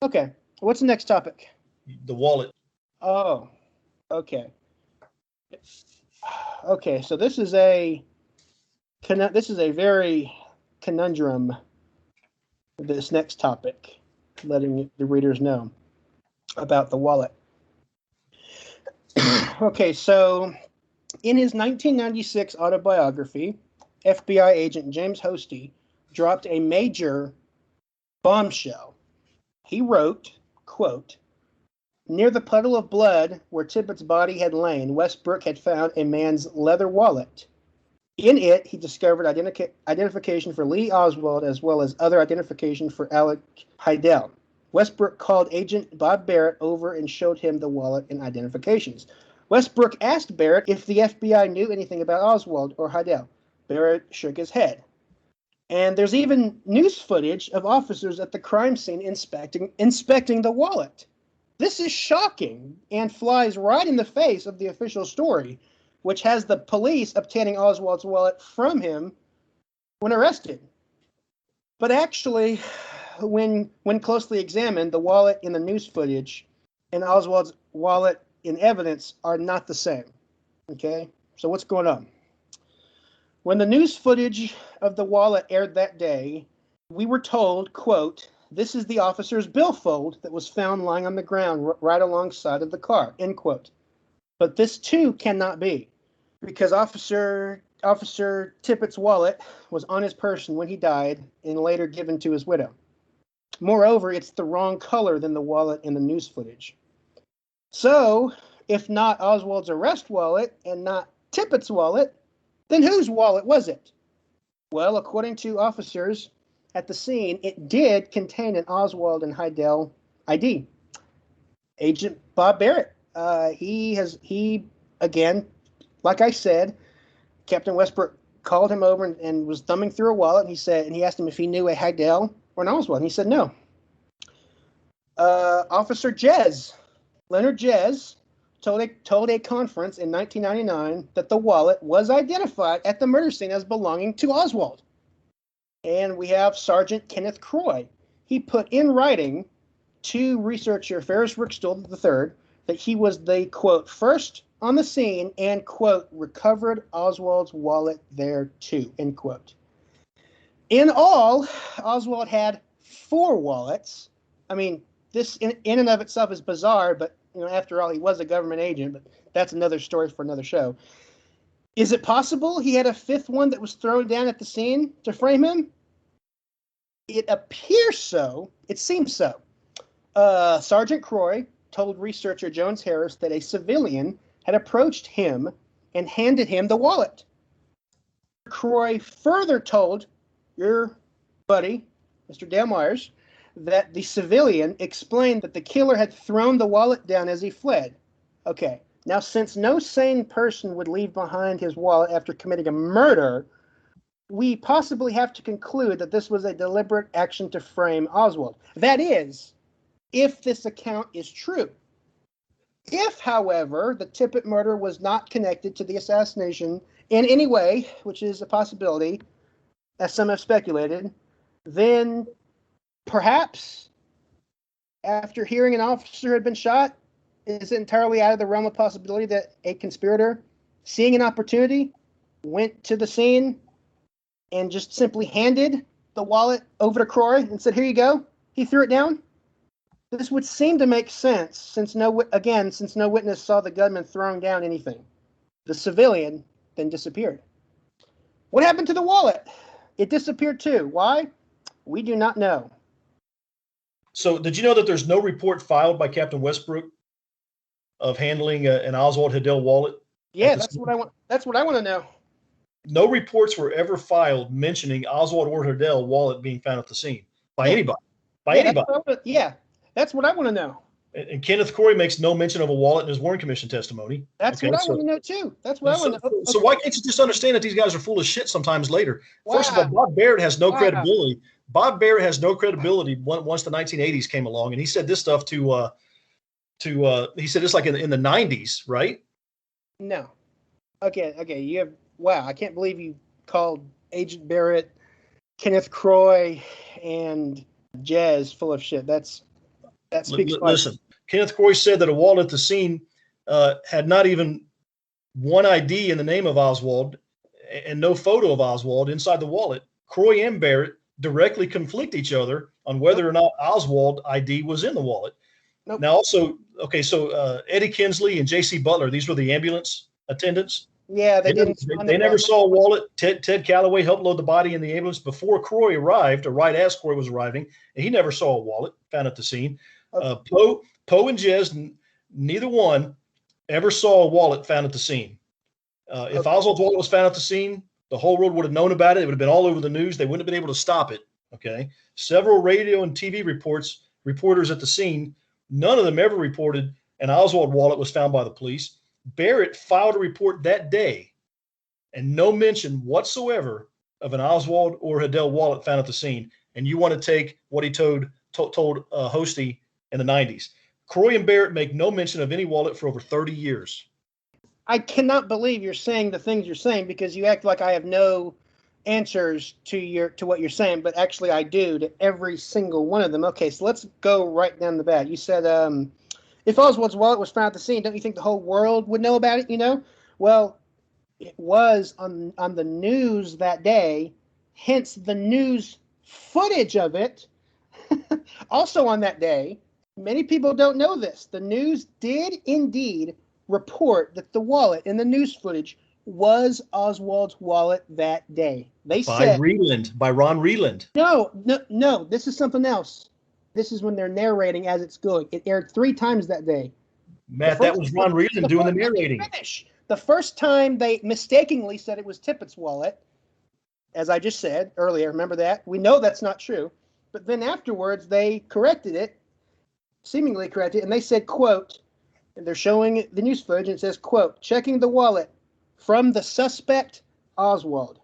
Okay. What's the next topic? The wallet. Oh, okay. Okay, so this is a very conundrum. This next topic, letting the readers know about the wallet. Okay, so in his 1996 autobiography, FBI agent James Hosty dropped a major bombshell. He wrote, quote, "Near the puddle of blood where Tippit's body had lain, Westbrook had found a man's leather wallet. In it, he discovered identification for Lee Oswald as well as other identification for Alec Heidel. Westbrook called Agent Bob Barrett over and showed him the wallet and identifications. Westbrook asked Barrett if the FBI knew anything about Oswald or Heidel. Barrett shook his head. And there's even news footage of officers at the crime scene inspecting the wallet. This is shocking and flies right in the face of the official story, which has the police obtaining Oswald's wallet from him when arrested. But actually, when closely examined, the wallet in the news footage and Oswald's wallet in evidence are not the same. Okay, so what's going on? When the news footage of the wallet aired that day, we were told, quote, "This is the officer's billfold that was found lying on the ground right alongside of the car," end quote. But this too cannot be, because Officer Tippit's wallet was on his person when he died and later given to his widow. Moreover, it's the wrong color than the wallet in the news footage. So, if not Oswald's arrest wallet and not Tippit's wallet, then whose wallet was it? Well, according to officers at the scene, it did contain an Oswald and Heidel ID. Agent Bob Barrett, he again, like I said, Captain Westbrook called him over and was thumbing through a wallet, and he asked him if he knew a Heidel or an Oswald, and he said no. Officer Leonard Jez, told a conference in 1999 that the wallet was identified at the murder scene as belonging to Oswald. And we have Sergeant Kenneth Croy. He put in writing to researcher Ferris Rickstoll III that he was the, quote, first on the scene and, quote, recovered Oswald's wallet there too, end quote. In all, Oswald had 4 wallets. I mean, this in and of itself is bizarre, but after all, he was a government agent, but that's another story for another show. Is it possible he had a 5th one that was thrown down at the scene to frame him? It appears so. It seems so. Sergeant Croy told researcher Jones Harris that a civilian had approached him and handed him the wallet. Croy further told your buddy, Mr. Dale Myers, that the civilian explained that the killer had thrown the wallet down as he fled. Okay, now since no sane person would leave behind his wallet after committing a murder, we possibly have to conclude that this was a deliberate action to frame Oswald. That is, if this account is true. If, however, the Tippit murder was not connected to the assassination in any way, which is a possibility, as some have speculated, then perhaps, after hearing an officer had been shot, is it entirely out of the realm of possibility that a conspirator, seeing an opportunity, went to the scene and just simply handed the wallet over to Croy and said, "Here you go." He threw it down. This would seem to make sense since no witness saw the gunman throwing down anything. The civilian then disappeared. What happened to the wallet? It disappeared too. Why? We do not know. So did you know that there's no report filed by Captain Westbrook of handling an Oswald Heidel wallet? Yeah, that's what I want. That's what I want to know. No reports were ever filed mentioning Oswald or Heidel wallet being found at the scene by anybody. That's what I want to know. And Kenneth Croy makes no mention of a wallet in his Warren Commission testimony. That's what I want to know too. That's what I want to know. So why can't you just understand that these guys are full of shit sometimes later? Wow. First of all, Bob Barrett has no credibility. Bob Barrett has no credibility once the 1980s came along, and he said this stuff he said this like in the 90s, right? No. Okay. You have wow. I can't believe you called Agent Barrett, Kenneth Croy, and Jez full of shit. That's That speaks Listen, Kenneth Croy said that a wallet at the scene had not even one ID in the name of Oswald and no photo of Oswald inside the wallet. Croy and Barrett directly conflict each other on whether or not Oswald ID was in the wallet. Nope. Now, also, okay, so Eddie Kinsley and J.C. Butler, these were the ambulance attendants. Yeah, they never saw a wallet. Ted Calloway helped load the body in the ambulance before Croy arrived, or right as Croy was arriving, and he never saw a wallet found at the scene. Poe and Jez, neither one ever saw a wallet found at the scene. If Oswald's wallet was found at the scene, the whole world would have known about it. It would have been all over the news. They wouldn't have been able to stop it. Okay. Several radio and TV reporters at the scene, none of them ever reported an Oswald wallet was found by the police. Barrett filed a report that day, and no mention whatsoever of an Oswald or Hidell wallet found at the scene. And you want to take what he told Hosty in the 90s. Croy and Barrett make no mention of any wallet for over 30 years. I cannot believe you're saying the things you're saying, because you act like I have no answers to what you're saying, but actually I do to every single one of them. Okay, so let's go right down the bat. You said if Oswald's wallet was found at the scene, don't you think the whole world would know about it? You know, well, it was on the news that day, hence the news footage of it. Also on that day, many people don't know this. The news did indeed report that the wallet in the news footage was Oswald's wallet that day. They said by Ron Reland. No. This is something else. This is when they're narrating as it's going. It aired 3 times that day. Matt, that was Ron Reland doing the narrating. The first time they mistakenly said it was Tippit's wallet, as I just said earlier. Remember that? We know that's not true. But then afterwards, they corrected it, seemingly corrected it, and they said, quote, and they're showing the news footage, and it says, quote, checking the wallet from the suspect, Oswald.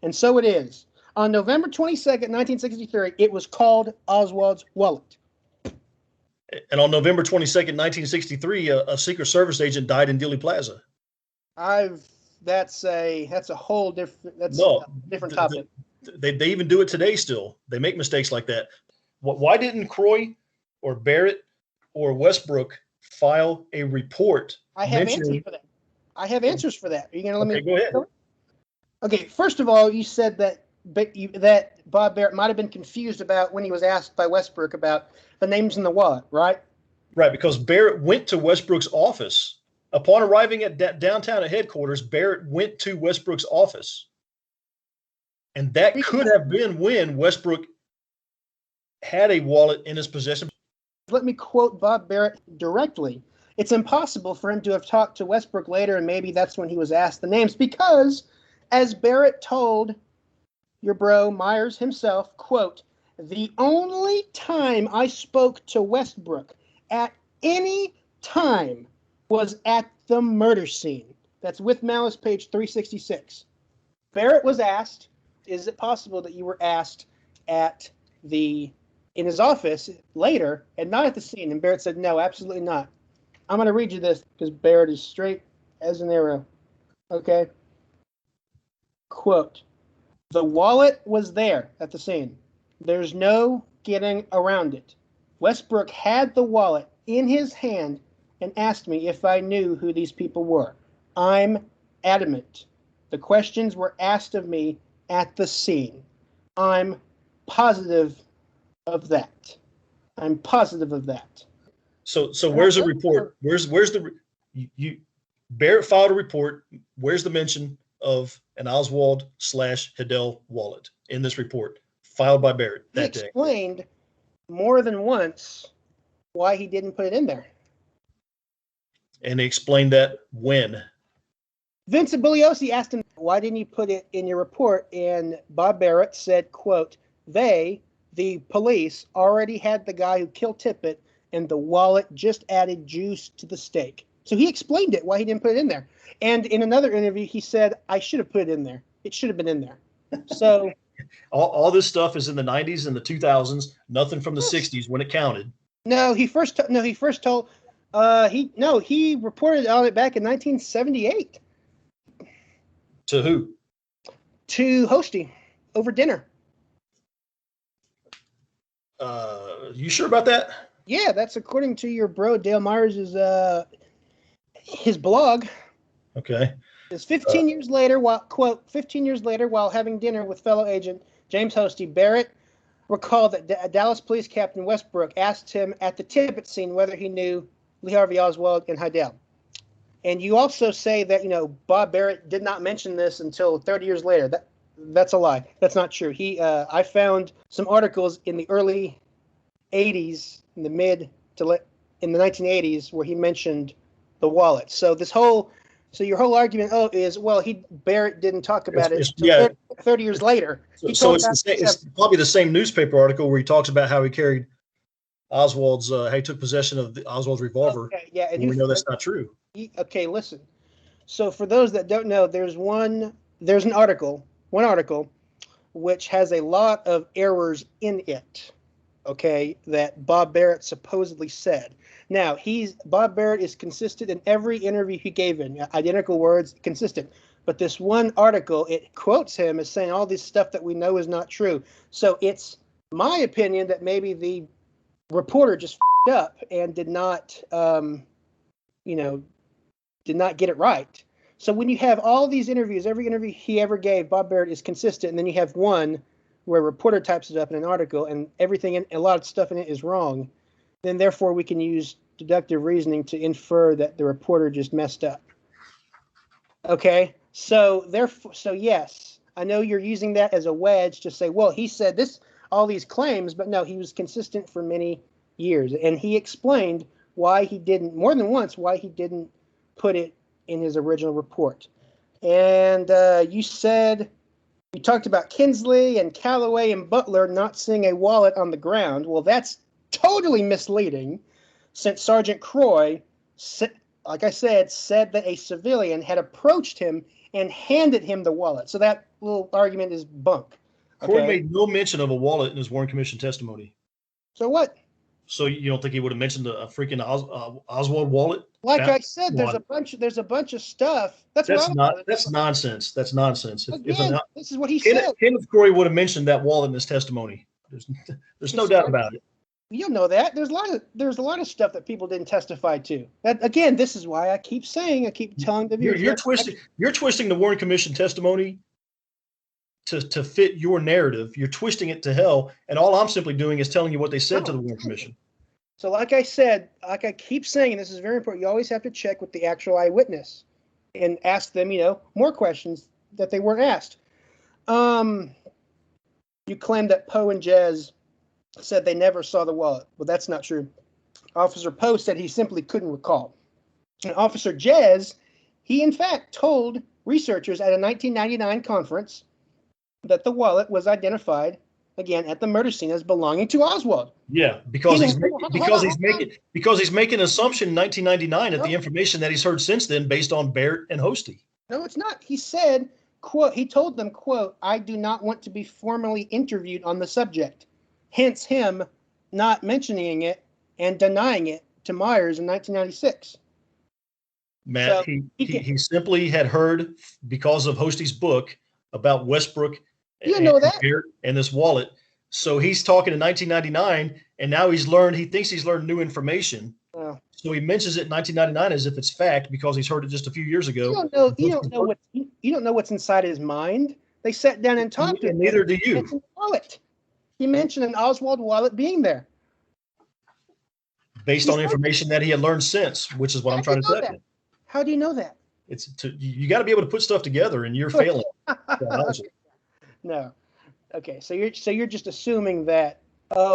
And so it is. On November 22nd, 1963, it was called Oswald's wallet. And on November 22nd, 1963, a Secret Service agent died in Dealey Plaza. That's a whole different topic. They even do it today still. They make mistakes like that. Why didn't Croy or Barrett or Westbrook file a report? I have answers for that. Are you going to let me? Go ahead. Okay, first of all, you said that Bob Barrett might have been confused about when he was asked by Westbrook about the names in the wallet, right? Right, because Barrett went to Westbrook's office. Upon arriving at downtown at headquarters, Barrett went to Westbrook's office. And that could have been when Westbrook had a wallet in his possession. Let me quote Bob Barrett directly. It's impossible for him to have talked to Westbrook later, and maybe that's when he was asked the names, because, as Barrett told your bro Myers himself, quote, the only time I spoke to Westbrook at any time was at the murder scene. That's with Malice, page 366. Barrett was asked, is it possible that you were asked in his office later and not at the scene? And Barrett said, no, absolutely not. I'm going to read you this because Barrett is straight as an arrow. Okay. Quote, the wallet was there at the scene. There's no getting around it. Westbrook had the wallet in his hand and asked me if I knew who these people were. I'm adamant. The questions were asked of me at the scene. I'm positive of that. So where's the report? Where's the Barrett filed a report. Where's the mention of an Oswald / Hidell wallet in this report filed by Barrett that day? He explained more than once why he didn't put it in there. And he explained that when? Vincent Bugliosi asked him, why didn't you put it in your report? And Bob Barrett said, quote, the police, already had the guy who killed Tippit, and the wallet just added juice to the steak. So he explained it, why he didn't put it in there. And in another interview, he said, I should have put it in there. It should have been in there. So all this stuff is in the 90s and the 2000s, nothing from the 60s when it counted. He reported on it back in 1978. To who? To Hosty over dinner. You sure about that? Yeah, that's according to your bro Dale Myers' his blog. Okay. It's 15 years later, while, quote, 15 years later, while having dinner with fellow agent James Hosty, Barrett recalled that Dallas Police Captain Westbrook asked him at the Tippit scene whether he knew Lee Harvey Oswald and Heidel. And you also say that, Bob Barrett did not mention this until 30 years later. That's a lie. That's not true. I found some articles in the early 80s, in the 1980s, where he mentioned the wallet. So your whole argument is, well, Barrett didn't talk about it until 30 years later. So it's probably the same newspaper article where he talks about how he carried Oswald's, how he took possession of Oswald's revolver. Okay, yeah, and we know that's not true. Okay, listen. So for those that don't know, there's one article which has a lot of errors in it. Okay, that Bob Barrett supposedly said. Now, Bob Barrett is consistent in every interview he gave in, identical words, consistent. But this one article, it quotes him as saying all this stuff that we know is not true. So it's my opinion that maybe the reporter just f***ed up and did not get it right. So when you have all these interviews, every interview he ever gave, Bob Barrett is consistent, and then you have one where a reporter types it up in an article and a lot of stuff in it is wrong, then therefore we can use deductive reasoning to infer that the reporter just messed up. Okay, so yes, I know you're using that as a wedge to say, well, he said all these claims, but no, he was consistent for many years, and he explained why he didn't, more than once, why he didn't put it in his original report. And you talked about Kinsley and Calloway and Butler not seeing a wallet on the ground. Well, that's totally misleading, since Sergeant Croy, like I said that a civilian had approached him and handed him the wallet. So that little argument is bunk. Okay? Croy made no mention of a wallet in his Warren Commission testimony. So what? So you don't think he would have mentioned a freaking Oswald wallet? Like I said, there's a bunch of stuff. That's nonsense. That's nonsense. Again, this is what he said. Kenneth Croy would have mentioned that wallet in his testimony. There's no doubt about it. You don't know that. There's a lot of stuff that people didn't testify to. That, again, this is why I keep telling the viewers. You're twisting the Warren Commission testimony to fit your narrative. You're twisting it to hell, and all I'm simply doing is telling you what they said to the Warren Commission. So like I said, like I keep saying, and this is very important, you always have to check with the actual eyewitness and ask them, more questions that they weren't asked. You claim that Poe and Jez said they never saw the wallet. Well, that's not true. Officer Poe said he simply couldn't recall. And Officer Jez, he in fact told researchers at a 1999 conference that the wallet was identified again at the murder scene as belonging to Oswald. Yeah, because he's making an assumption in 1999 at the information that he's heard since then based on Barrett and Hosty. No, it's not. He said, quote, he told them, quote, I do not want to be formally interviewed on the subject. Hence him not mentioning it and denying it to Myers in 1996. Matt, so he simply had heard, because of Hosty's book, about Westbrook and this wallet. So he's talking in 1999, and now he thinks he's learned new information. Oh. So he mentions it in 1999 as if it's fact because he's heard it just a few years ago. You don't know what's inside his mind. They sat down and talked to him. Neither do you. He mentioned an Oswald wallet being there. Based on information that he had learned since, which is what I'm trying to tell you. How do you know that? You got to be able to put stuff together, and you're failing. No. Okay, so you're just assuming that,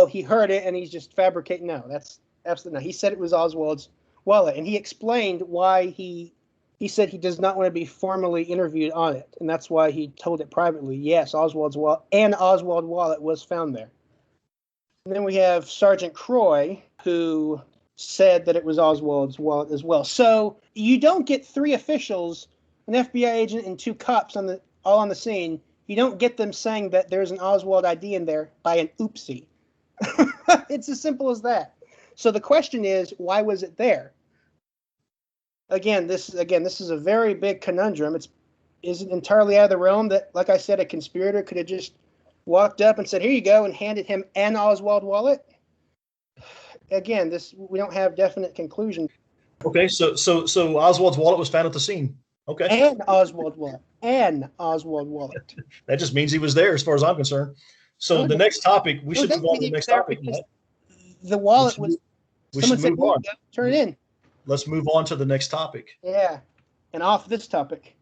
he heard it and he's just fabricating. No, that's absolutely not. He said it was Oswald's wallet, and he explained why he said he does not want to be formally interviewed on it, and that's why he told it privately. Yes, Oswald wallet was found there. And then we have Sergeant Croy, who said that it was Oswald's wallet as well. So you don't get three officials, an FBI agent and two cops all on the scene. You don't get them saying that there's an Oswald ID in there by an oopsie. It's as simple as that. So the question is, why was it there? Again, this is a very big conundrum. Is it entirely out of the realm that, like I said, a conspirator could have just walked up and said, here you go, and handed him an Oswald wallet? again, we don't have definite conclusion. Okay, so Oswald's wallet was found at the scene. Okay. And Oswald wallet. That just means he was there, as far as I'm concerned. So the next topic, we should move on to the next topic. The wallet was. We should move on. Turn it in. Let's move on to the next topic. Yeah, and off this topic.